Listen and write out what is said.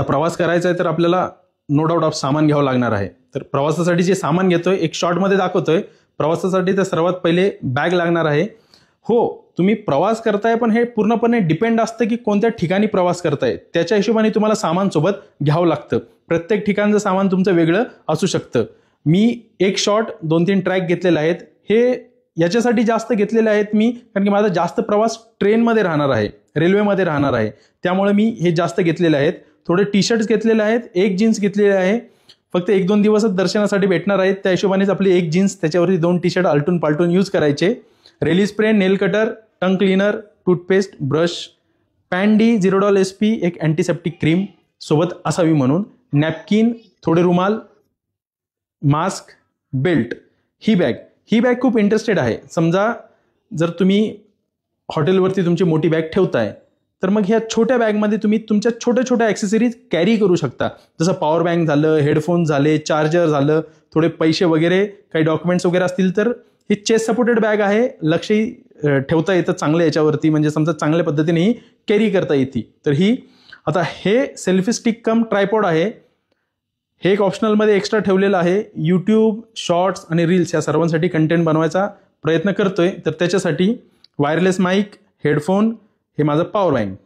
प्रवास करायचा आहे तर आपल्याला नो डाऊट ऑफ सामान घ्यावं लागणार आहे. तर प्रवासासाठी जे सामान घेतोय एक शॉर्टमध्ये दाखवतोय. प्रवासासाठी तर सर्वात पहिले बॅग लागणार आहे. हो, तुम्ही प्रवास करताय पण हे पूर्णपणे डिपेंड असतं की कोणत्या ठिकाणी प्रवास करताय, त्याच्या हिशोबाने तुम्हाला सामान सोबत घ्यावं लागतं. प्रत्येक ठिकाणचं सामान तुमचं वेगळं असू शकतं. मी एक शॉर्ट 2-3 ट्रॅक घेतलेले आहेत. हे याच्यासाठी जास्त घेतलेले आहेत मी, कारण की माझा जास्त प्रवास ट्रेनमध्ये राहणार आहे, रेल्वेमध्ये राहणार आहे. त्यामुळे मी हे जास्त घेतलेले आहेत. थोडे टी शर्ट्स घेतलेले आहेत, एक जीन्स घेतलेले आहे. फक्त 1-2 दिवसच दर्शनासाठी भेटणार आहेत, त्या हिशोबानेच आपली एक जीन्स त्याच्यावरती 2 टी शर्ट आलटून पालटून यूज करायचे. रेली spray, nail cutter, tongue cleaner, toothpaste, brush, पॅन्डी, झिरोडॉल SP, एक अँटीसेप्टिक क्रीम सोबत असावी म्हणून, नॅपकिन, थोडे रुमाल, मास्क, बेल्ट. ही बॅग खूप इंटरेस्टेड आहे. समजा जर तुम्ही हॉटेलवरती तुमची मोठी बॅग ठेवताय तर मग ह्या छोट्या बॅगमध्ये तुम्ही तुमच्या छोट्या छोट्या ॲक्सेसरीज कॅरी करू शकता. जसं पॉवर बँक झालं, हेडफोन झाले, चार्जर झालं, थोडे पैसे वगैरे, काही डॉक्युमेंट्स वगैरे असतील तर ही चेस्ट सपोर्टेड बॅग आहे. लक्षही ठेवता येतं चांगलं याच्यावरती, म्हणजे समजा चांगल्या पद्धतीने ही कॅरी करता येते. तर ही आता हे सेल्फी स्टिक कम ट्रायपॉड आहे. हे एक ऑप्शनलमध्ये एक्स्ट्रा ठेवलेलं आहे. यूट्यूब, शॉर्ट्स आणि रील्स या सर्वांसाठी कंटेंट बनवायचा प्रयत्न करतोय. तर त्याच्यासाठी वायरलेस माईक, हेडफोन, हे माझं पॉवर बँक.